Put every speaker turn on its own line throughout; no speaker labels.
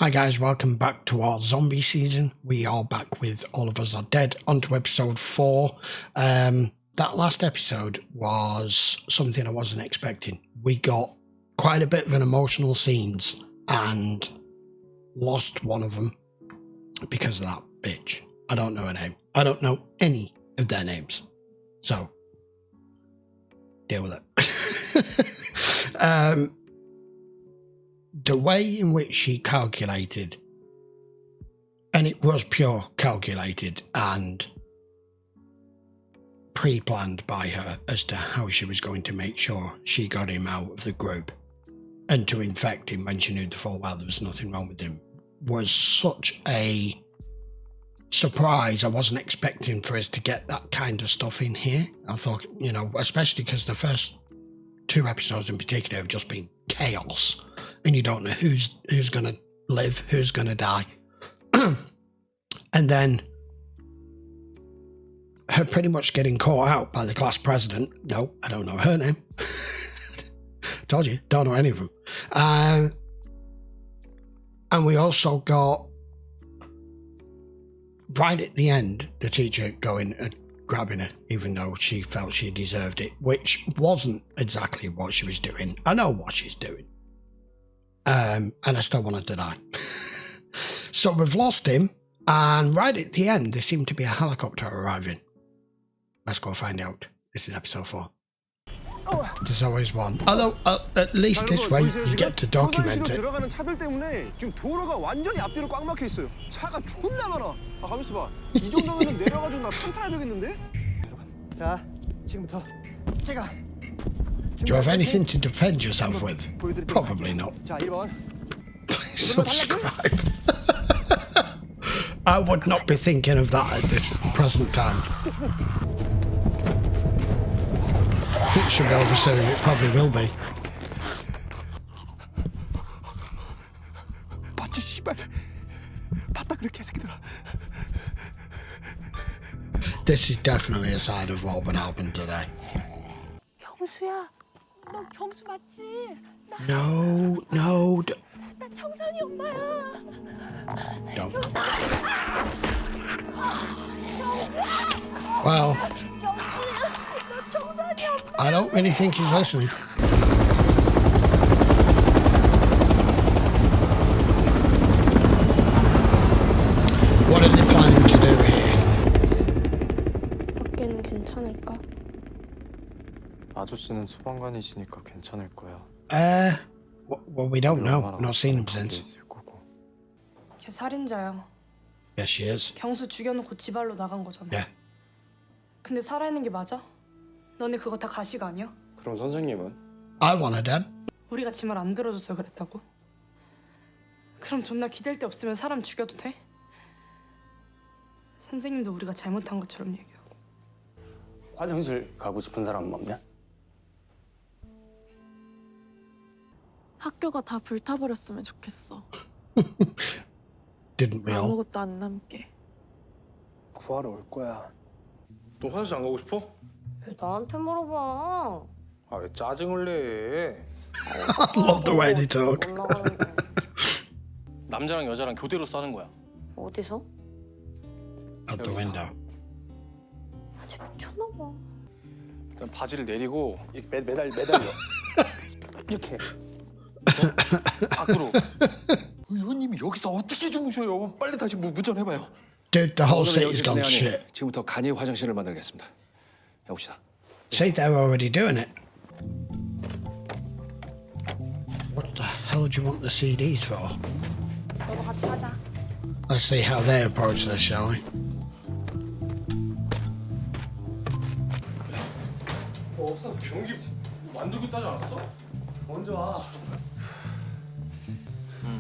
Hi guys, welcome back to our zombie season. We are back with All of Us Are Dead, on to episode 4. That last episode was something I wasn't expecting. We got quite a bit of an emotional scenes and lost one of them because of that bitch. I don't know her name. I don't know any of their names. So, deal with it. The way in which she calculated, and it was pure calculated and pre-planned by her as to how she was going to make sure she got him out of the group and to infect him when she knew the full well there was nothing wrong with him, was such a surprise. I wasn't expecting for us to get that kind of stuff in here. I thought, you know, especially because the first 2 episodes in particular have just been chaos. And you don't know who's going to live, who's going to die. And then her pretty much getting caught out by the class president. No, I don't know her name. Told you, don't know any of them. And we also got, right at the end, the teacher going and grabbing her, even though she felt she deserved it, which wasn't exactly what she was doing. I know what she's doing. And I still wanted to die. So we've lost him, and right at the end, there seemed to be a helicopter arriving. Let's go find out. This is episode 4. There's always one. Although, at least this way, you get to document it.
들어가는 차들 때문에 지금 도로가 완전히 앞뒤로 꽉 막혀 있어요. 차가 존나 많아. 아, 가만 있어봐. 이 정도면 내려가지고 나 차 타야 되겠는데? 자, 지금부터 제가.
Do you have anything to defend yourself with? Probably not.
자, 1번.
Please subscribe. I would not be thinking of that at this present time. It should be over soon. It probably will be.
맞지, 씨발. 봤다 그래, 개새끼들아.
This is definitely a side of what would happen today.
경수야, 너 경수 맞지?
No.
나 청산이 엄마야.
Don't.
경수야.
Well,
경수야, 너 청산이 엄마.
I don't really think he's listening. What are they planning to do here?
밖에는 괜찮을까?
아저씨는 소방관이시니까 괜찮을 거야.
Well, we don't know. We've not seen him since.
걔 살인자야.
Yes, she is.
경수 죽여놓고 지발로 나간 거잖아.
Yeah.
근데 살아있는 게 맞아? 너네 그거 다 가식 아니야?
그럼 선생님은?
I want her dead.
우리가 지 말 안 들어줘서 그랬다고? 그럼 존나 기댈 데 없으면 사람 죽여도 돼? 선생님도 우리가 잘못한 것처럼 얘기하고.
화장실 가고 싶은 사람 없냐?
학교가 다 불타버렸으면 좋겠어.
Didn't we all?
아무것도 안 남게.
구하러 올 거야.
너 화장실 안 가고 싶어?
왜 나한테 물어봐?
아, 왜 짜증을 내?
I love the way they talk.
올라가는데.
남자랑 여자랑 교대로 싸는 거야.
어디서?
Out the window.
아, 쟤 미쳤나 봐.
일단 바지를 내리고 매달려. 이렇게. 밖으로.
의원님이 여기서 어떻게 주무셔요? 빨리 다시 무전해봐요.
Dude, the whole city's gone to shit.
지금부터 간이 화장실을 만들겠습니다. 해봅시다.
See, they're already doing it. What the hell do you want the CDs for?
너도 같이 하자.
Let's see how they approach this, shall we?
없어. 변기 만들고 있다지 않았어?
먼저 와.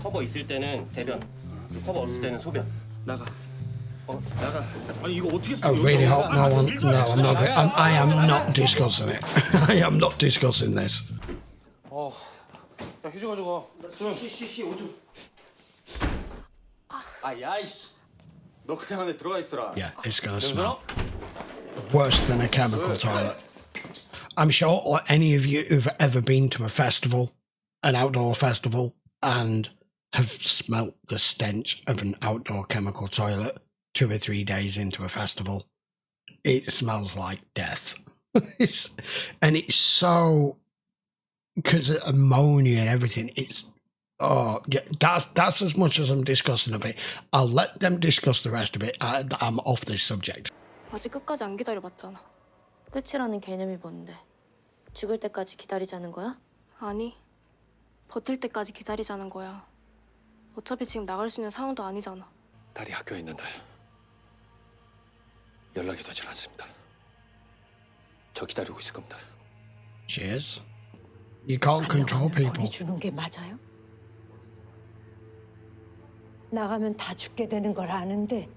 커버 있을 때는 대변, 커버 없을 때는 소변.
나가. 나가. 아니 이거 어떻게 써?
I really hope no one. No, I'm not. I am not discussing it. I am not discussing this.
야 휴지 가져가.
씨 오줌.
야이씨. 너 그냥 안에 들어가 있어라.
Yeah, it's gonna smell worse than a chemical toilet. I'm sure any of you who've ever been to a festival, an outdoor festival, and have smelt the stench of an outdoor chemical toilet 2 or 3 days into a festival. It smells like death. And it's so, because of ammonia and everything, it's, oh, yeah, that's as much as I'm discussing of it. I'll let them discuss the rest of it. I'm off this subject.
아직 끝까지 안 기다려봤잖아.
끝이라는 개념이 뭔데? 죽을 때까지 기다리자는 거야?
아니, 버틸 때까지 기다리자는 거야. 어차피 지금 나갈 수 있는 상황도 아니잖아.
딸이 학교에 있는데 연락이 되질 않습니다. 저 기다리고 있을 겁니다.
Cheers. You can't control people.
보내주는 게 맞아요? 나가면 다 죽게 되는 걸 아는데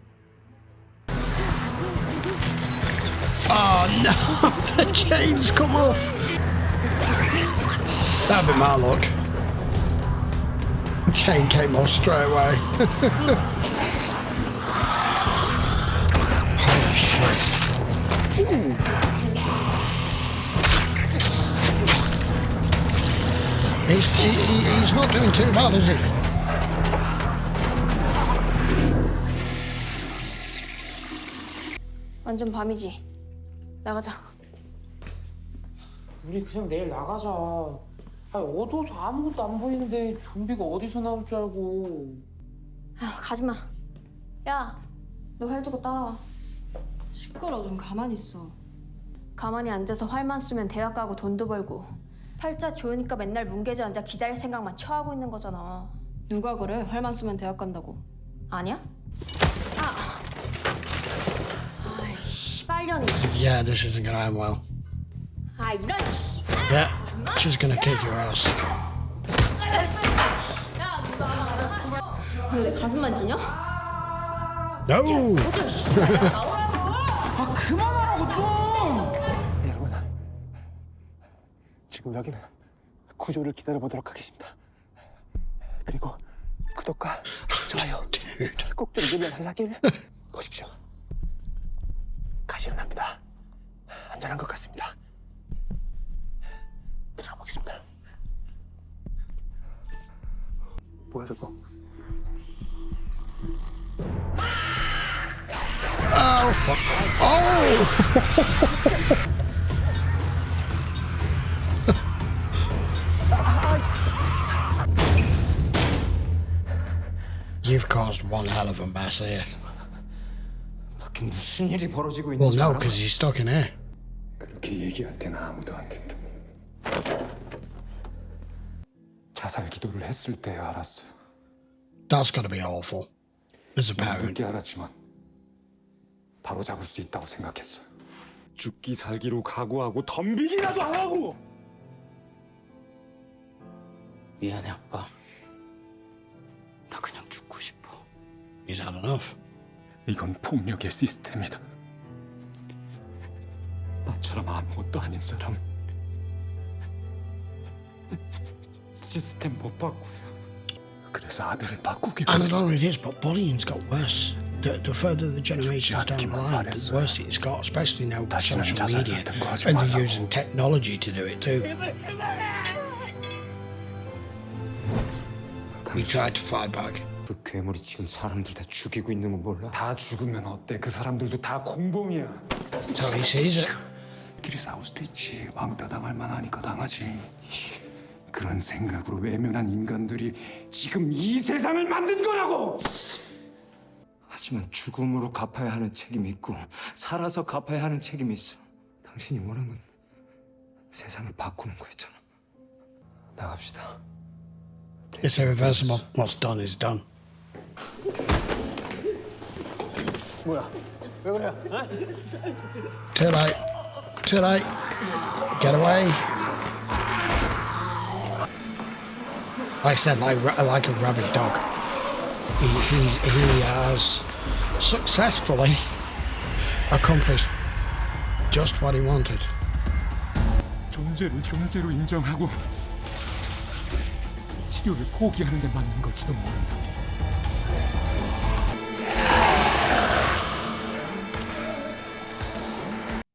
Oh no, the chains come off. That'd be my luck. Chain came off straight away. Holy shit. Ooh. He's not doing too bad, is he?
완전 밤이지. 나가자.
우리 그냥 내일 나가자. 아니, 어두워서 아무것도 안 보이는데 좀비가 어디서 나올 줄 알고.
아, 가지 마. 야, 너 활 두고 따라와.
시끄러. 좀 가만히 있어.
가만히 앉아서 활만 쏘면 대학 가고 돈도 벌고 팔자 좋으니까 맨날 뭉개져 앉아 기다릴 생각만 처하고 있는 거잖아.
누가 그래? 활만 쓰면 대학 간다고.
아니야? 아, 아이 씨발년이.
Yeah, this isn't gonna end well.
아 이런 씨.
Yeah, she's gonna kick your ass.
왜 내 가슴 만지냐?
No!
아 그만하라고 좀.
여러분, 지금 여기는 구조를 기다려보도록 하겠습니다. 그리고 구독과 좋아요 꼭 좀 눌러달라길 보십시오. 가시는 합니다. 안전한 것 같습니다. 들어가 보겠습니다. 뭐야 저거?
Oh, fuck. Oh! You've caused one hell of a mess here.
밖에 무슨 일이 벌어지고
Well,
있는지
no,
알아?
because he's stuck in here.
그렇게 얘기할 때는 아무도 안 된다. 자살 기도를 했을 때 알았어.
That's gotta be awful. As a parent.
늦게 알았지만 바로 잡을 수 있다고 생각했어. 죽기 살기로 각오하고 덤비기라도 하라고.
미안해 아빠. 나 그냥 죽고 싶어.
He's had enough.
이건 폭력의 시스템이다. 나처럼 아무것도 아닌 사람 시스템 못 바꾸야. 그래서 아들을 바꾸기로
And not
했어.
only it is, but bullying's got worse. The further the generations down the line, the worse it's got, especially now with social media. And they're using technology to do it too. We tried to fight back.
그 괴물이 지금 사람들 다 죽이고 있는 거 몰라?
다 죽으면 어때? 그 사람들도 다 공범이야.
So he sees it.
끼리 싸울 수도 있지. 왕따 당할 만하니까 당하지. 그런 생각으로 외면한 인간들이 지금 이 세상을 만든 거라고.
하지만 죽음으로 갚아야 하는 책임이 있고 살아서 갚아야 하는 책임이 있어. 당신이 원한 건 세상을 바꾸는 거였잖아. 나갑시다.
It's irreversible. What's done is done.
뭐야? 왜 그래?
Too late. Too late. Get away. Like I said, like a rabid dog. He has successfully accomplished just what he wanted.
존재를 존재로 인정하고 치료를 포기하는 데 맞는 걸지도 모른다.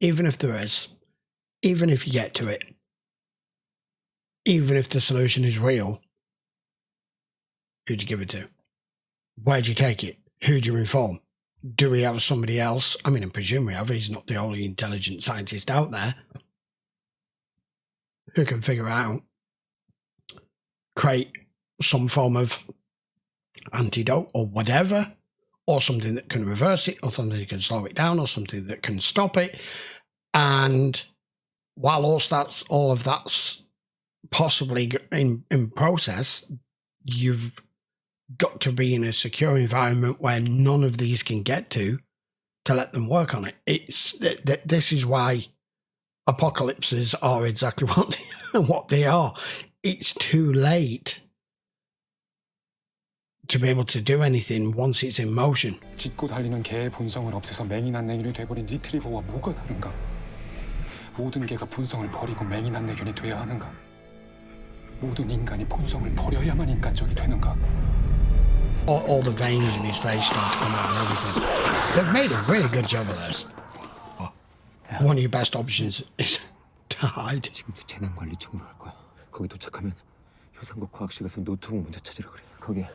Even if there is, even if you get to it, even if the solution is real, Who'd you give it to? Where'd you take it? Who'd you inform? Do we have somebody else? I mean, I presume we have. He's not the only intelligent scientist out there who can figure out, create some form of antidote or whatever, or something that can reverse it, or something that can slow it down, or something that can stop it. And while all of that's possibly in process, you've got to be in a secure environment where none of these can get to let them work on it. It's this is why apocalypses are exactly what they are. It's too late to be able to do anything once it's in motion.
짖고 달리는 개의 본성을 없애서 맹인한 내견이 돼버린 리트리버와 뭐가 다른가? 모든 개가 본성을 버리고 맹인한 내견이 돼야 하는가? 모든 인간이 본성을 버려야만 인간적이 되는가?
All the veins in his face start to come out and everything. They've made a really good job of this. One of your best options is to hide.
지금부터 재난관리청으로 갈 거야. 거기 도착하면 효상국 과학실 가서 노트북 먼저 찾으라 그래. 거기에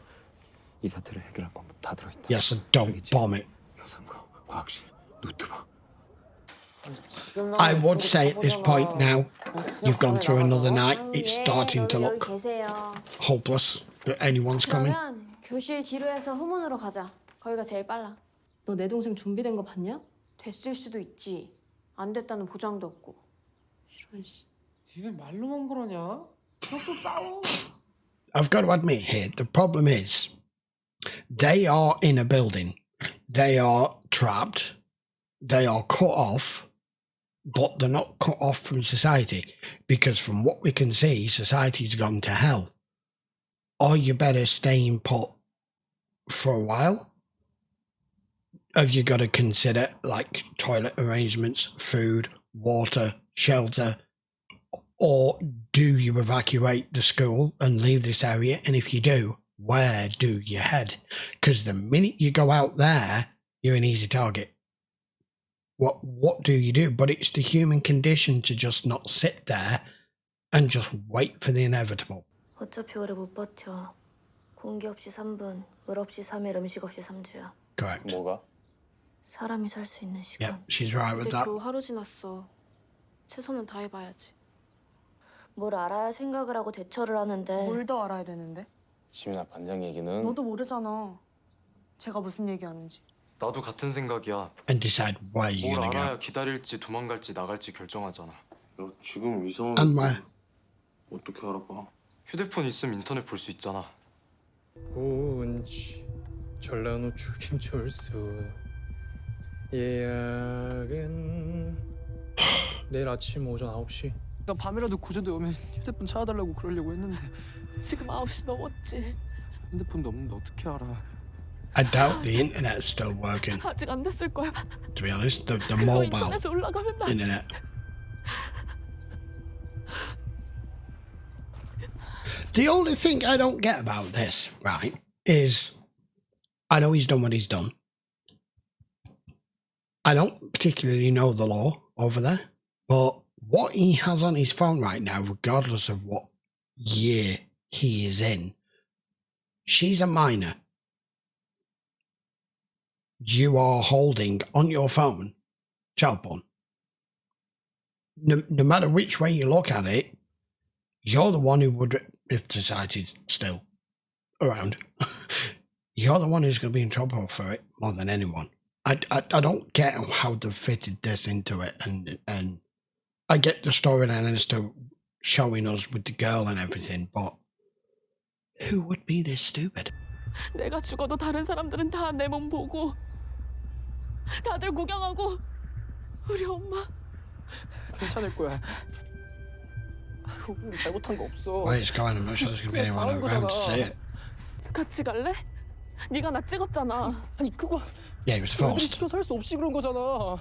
이 사태를 해결할 방법 다 들어있다.
Yes, and don't bomb it.
효상국 과학실 노트북.
I would say at this point now, you've gone through another night. It's starting to look hopeless that anyone's coming.
그러면 교실 뒤로해서 후문으로 가자. 거기가 제일 빨라.
너 내 동생 좀비 된 거 봤냐?
됐을 수도 있지. 안 됐다는 보장도 없고.
이런 씨. 니네 말로만 그러냐? 너또 싸워.
I've got to admit here, the problem is they are in a building. They are trapped. They are cut off, but they're not cut off from society because from what we can see, society's gone to hell. Are you better staying put for a while? Have you got to consider like toilet arrangements, food, water, shelter, or do you evacuate the school and leave this area? And if you do, where do you head? Because the minute you go out there, you're an easy target. What do you do? But it's the human condition to just not sit there and just wait for the inevitable.
어차피 오래 못 버텨. 공기 없이 3분, 물 없이 3일, 음식 없이 3주야.
Correct.
뭐가?
사람이 살 수 있는 시간.
Yep, she's right with
이제
that.
겨우 하루 지났어. 최선은 다해봐야지. 뭘 알아야 생각을 하고 대처를 하는데.
뭘 더 알아야 되는데?
시민아 반장 얘기는
너도 모르잖아. 제가 무슨 얘기하는지.
나도 같은 생각이야.
And decide where you're
뭘
gonna
알아야
go.
기다릴지 도망갈지 나갈지 결정하잖아.
너 지금 이상한
And where.
어떻게 알아봐?
휴대폰 있으면 인터넷 볼 수 있잖아.
온치 전라노 죽임 철수 예약은 내일 아침 오전 9시.
나 밤이라도 구조대 오면 휴대폰 찾아달라고 그러려고 했는데
지금 9시 넘었지.
핸드폰도 없는데 어떻게 알아?
I doubt the internet's still working.
아직 안 됐을 거야.
To be honest, the
그거
mobile
인터넷에 올라가면 나
internet. The only thing I don't get about this, right, is I know he's done what he's done. I don't particularly know the law over there, but what he has on his phone right now, regardless of what year he is in, she's a minor. You are holding on your phone child porn. No matter which way you look at it, you're the one who would, if society's still around, you're the one who's going to be in trouble for it more than anyone. I don't get how they've fitted this into it, and I get the storyline as to showing us with the girl and everything, but who would be this stupid?
내가 죽어도 다른 사람들은 다 내 몸 보고 다들 구경하고 우리 엄마
괜찮을 거야. 우리 잘못한 거 없어.
Where it's going, I'm not sure there's going to be anyone around to see it.
같이 갈래? 네가 나 찍었잖아.
아니 그거
Yeah, it was
애들이
forced.
시켜서 할 수 없이 그런 거잖아.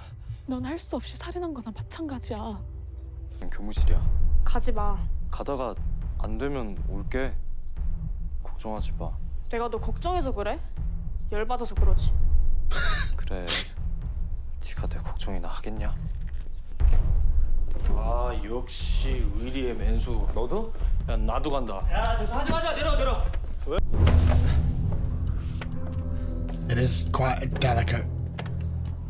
넌 할 수 없이 살인한 거나 마찬가지야.
교무실이야.
가지 마.
가다가 안 되면 올게. 걱정하지 마.
내가 너 걱정해서 그래? 열받아서 그러지.
그래. 네가 내 걱정이나 하겠냐?
아 역시 의리의 맨수. 너도? 야 나도 간다. 야 됐어 하지 마자 내려.
It is quite a delicate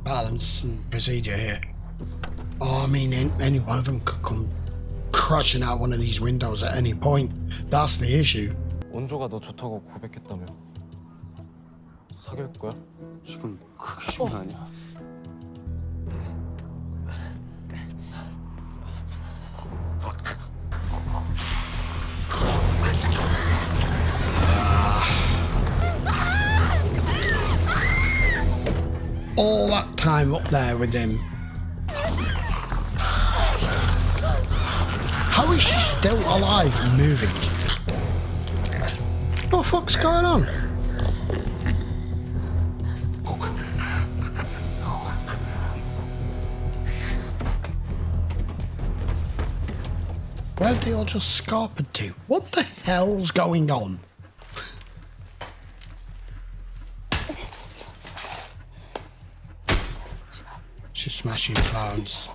balance and procedure here. Oh, I mean, any one of them could come crashing out one of these windows at any point. That's the issue.
원조가 너 좋다고 고백했다며. 사귈 거야?
지금 그게 중요 아니야.
All that time up there with him. How is she still alive and moving? What the fuck's going on? Where have they all just scarpered to? What the hell's going on? She's smashing phones.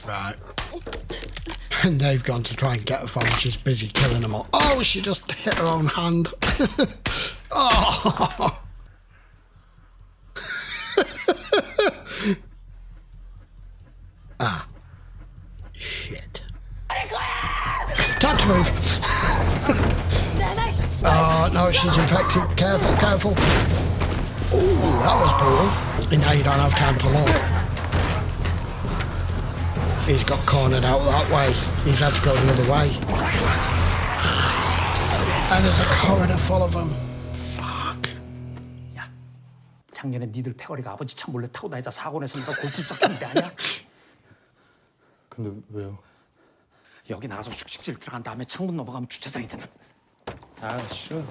Right. And they've gone to try and get her phone. She's busy killing them all. Oh, she just hit her own hand. Oh. Ah. Shit. Time to move. Oh, no, she's infected. Careful, careful. Oh, that was brutal. And now you don't have time to look. He's got cornered out that way. He's had to go the other way. And there's a corridor full of them. Fuck.
야, 작년에 니들 패거리가 아버지 차 몰래 타고 다니자 사고 냈으니까 골치 썩혔는데 아니야?
근데 왜요?
여기 나가서 숙식실 들어간 다음에 창문 넘어가면 주차장이잖아.
아, 싫어.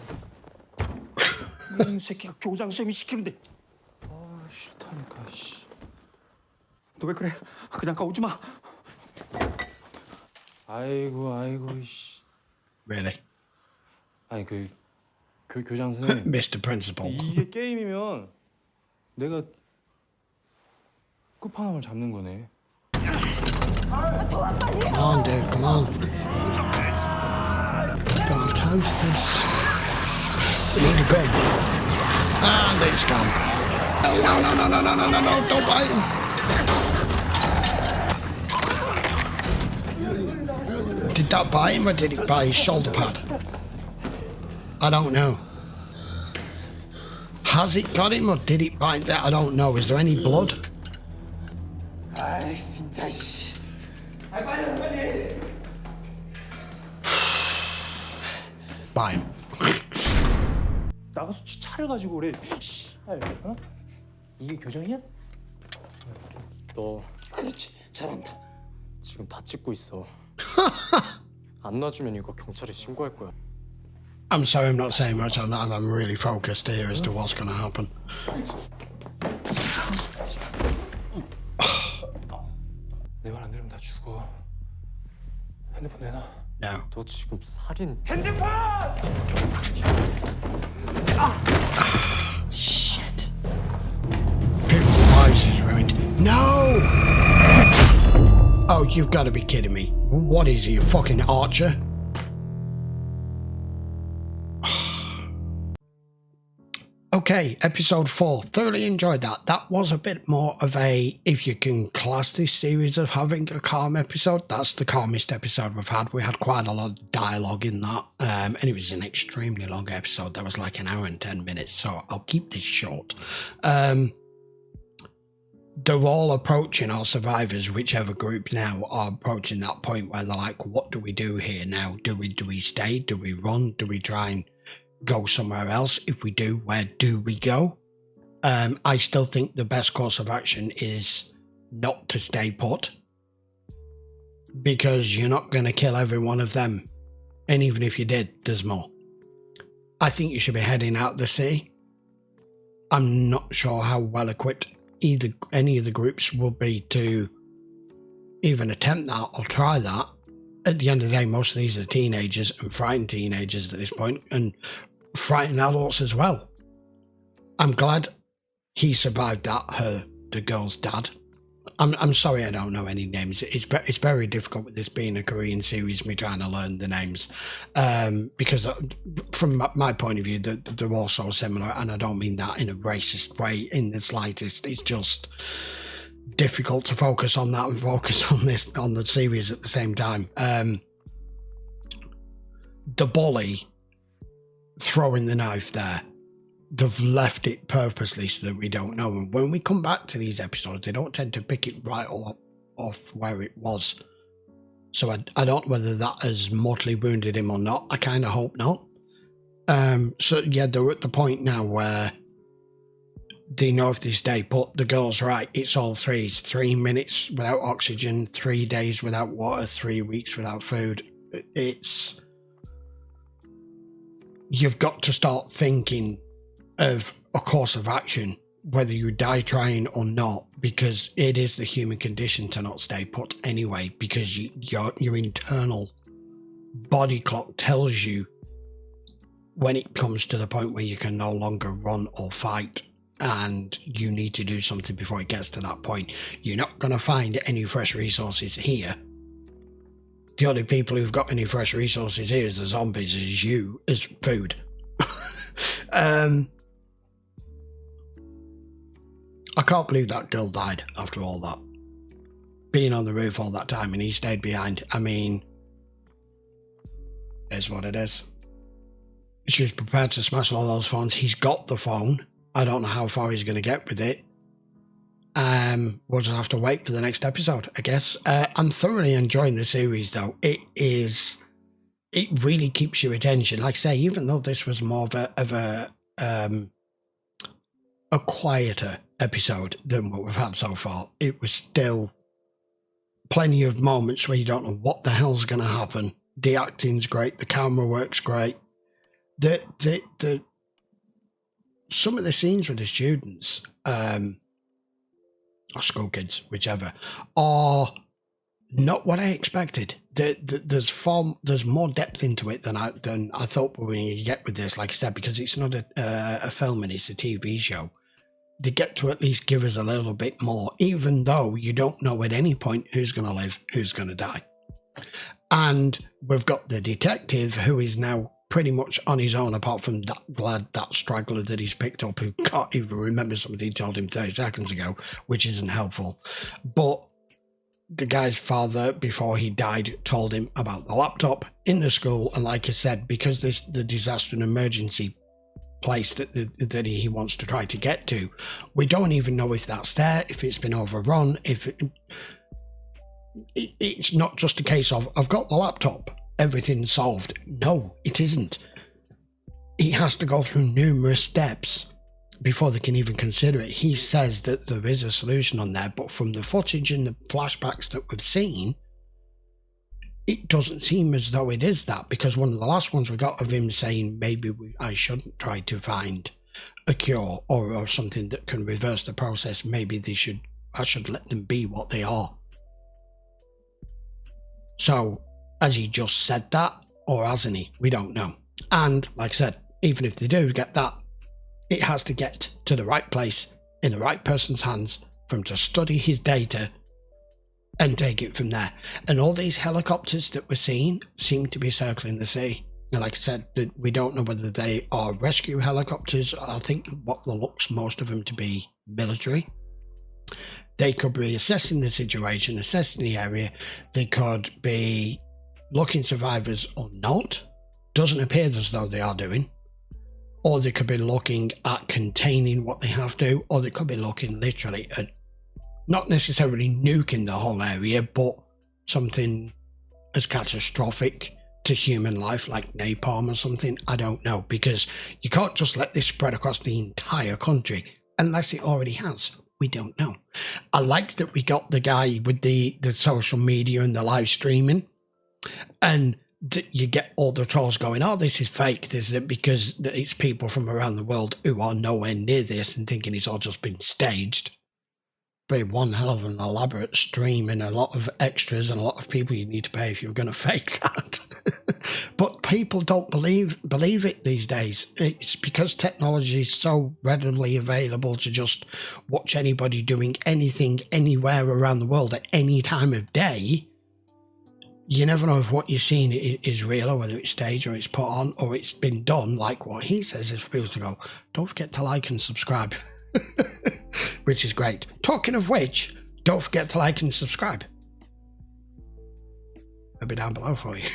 이 새끼가 교장선생님이 시키는데.
아, 싫다니까, 씨.
너 왜 그래? 그냥 가오지 마.
아이고, 씨.
Really?
아니, 교장 선생님.
Mr. Principal.
이게 게임이면 내가 끝판왕을 잡는 거네.
Come on, dude, come on. Don't have time for this. We need a gun. And it's gone. Oh, no, don't bite him. Did that bite him or did it bite his shoulder pad? I don't know. Has it got him or did it bite that? I don't know. Is there any blood?
아이 진짜 씨. 아 빨리.
Bite him.
나가서 차를 가지고 그래. 어? 이게 교정이야?
너
그렇지. 잘한다.
지금 다 찍고 있어. 안 놔주면 이거 경찰에 신고할 거야.
I'm sorry, I'm not saying much. I'm really focused here as to what's going to happen.
내 말 안 들으면 다 죽어. 핸드폰 내놔.
No.
너 지금 살인.
Shit. People's lives is ruined. No! Oh, you've got to be kidding me. What is he, a fucking archer? Okay, episode 4. Thoroughly enjoyed that. That was a bit more of a, if you can class this series of having a calm episode, that's the calmest episode we've had. We had quite a lot of dialogue in that, and it was an extremely long episode. That was like an hour and 10 minutes, so I'll keep this short. They're all approaching, our survivors, whichever group now, are approaching that point where they're like, what do we do here now? Do we stay? Do we run? Do we try and go somewhere else? If we do, where do we go? I still think the best course of action is not to stay put, because you're not going to kill every one of them, and even if you did, there's more. I think you should be heading out the sea. I'm not sure how well equipped any of the groups will be to even attempt that or try that. At the end of the day, most of these are teenagers, and frightened teenagers at this point, and frightened adults as well. I'm glad he survived that, the girl's dad. I'm sorry, I don't know any names. It's very difficult with this being a Korean series, me trying to learn the names, because from my point of view, they're all so similar, and I don't mean that in a racist way in the slightest. It's just difficult to focus on that and focus on the series at the same time. The bully throwing the knife there. They've left it purposely so that we don't know. And when we come back to these episodes, they don't tend to pick it right off where it was. So I don't know whether that has mortally wounded him or not. I kind of hope not. So yeah, they're at the point now where they know if they stay put, the girl's right. It's all threes. 3 minutes without oxygen, 3 days without water, 3 weeks without food. You've got to start thinking of a course of action, whether you die trying or not, because it is the human condition to not stay put anyway, because your internal body clock tells you when it comes to the point where you can no longer run or fight, and you need to do something before it gets to that point. You're not going to find any fresh resources here. The only people who've got any fresh resources here as the zombies is you, as food. I can't believe that girl died after all that. Being on the roof all that time and he stayed behind. I mean, it's what it is. She was prepared to smash all those phones. He's got the phone. I don't know how far he's going to get with it. We'll just have to wait for the next episode, I guess. I'm thoroughly enjoying the series, though. It really keeps your attention. Like I say, even though this was more of a quieter episode than what we've had so far, it was still plenty of moments where you don't know what the hell's going to happen. The acting's great. The camera works great. Some of the scenes with the students, or school kids, whichever, are not what I expected. There's more depth into it than I thought we were going to get with this. Like I said, because it's not a film and it's a TV show, they get to at least give us a little bit more, even though you don't know at any point who's going to live, who's going to die. And we've got the detective who is now pretty much on his own, apart from that straggler that he's picked up who can't even remember something he told him 30 seconds ago, which isn't helpful. But the guy's father, before he died, told him about the laptop in the school. And like I said, because this the disaster and emergency place that he wants to try to get to, we don't even know if that's there, if it's been overrun, it's not just a case of, I've got the laptop, everything's solved. No, it isn't. It has to go through numerous steps before they can even consider it. He says that there is a solution on there, but from the footage and the flashbacks that we've seen, it doesn't seem as though it is that, because one of the last ones we got of him saying maybe I shouldn't try to find a cure or something that can reverse the process. Maybe I should let them be what they are. So, has he just said that, or hasn't he? We don't know. And, like I said, even if they do get that, it has to get to the right place, in the right person's hands, for him to study his data and take it from there. And all these helicopters that we're seeing seem to be circling the sea. And like I said, we don't know whether they are rescue helicopters. I think what looks most of them to be military. They could be assessing the situation, assessing the area. They could be looking survivors or not. Doesn't appear as though they are doing. Or they could be looking at containing what they have to, or they could be looking literally at not necessarily nuking the whole area, but something as catastrophic to human life like napalm or something. I don't know, because you can't just let this spread across the entire country unless it already has. We don't know. I like that we got the guy with the social media and the live streaming, and you get all the trolls going, oh, this is fake, this is because it's people from around the world who are nowhere near this and thinking it's all just been staged. But one hell of an elaborate stream and a lot of extras and a lot of people you need to pay if you're going to fake that. But people don't believe it these days. It's because technology is so readily available to just watch anybody doing anything anywhere around the world at any time of day. You never know if what you're seeing is real, or whether it's staged, or it's put on, or it's been done, like what he says is for people to go, don't forget to like and subscribe. Which is great. Talking of which, don't forget to like and subscribe. It'll be down below for you.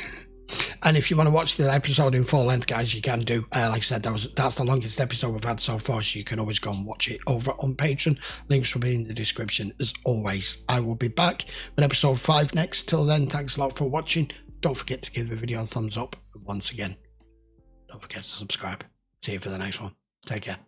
And if you want to watch the episode in full length, guys, you can do. Like I said, that's the longest episode we've had so far, so you can always go and watch it over on Patreon. Links will be in the description as always. I will be back with episode 5 next. Till then, thanks a lot for watching. Don't forget to give the video a thumbs up. Once again, don't forget to subscribe. See you for the next one. Take care.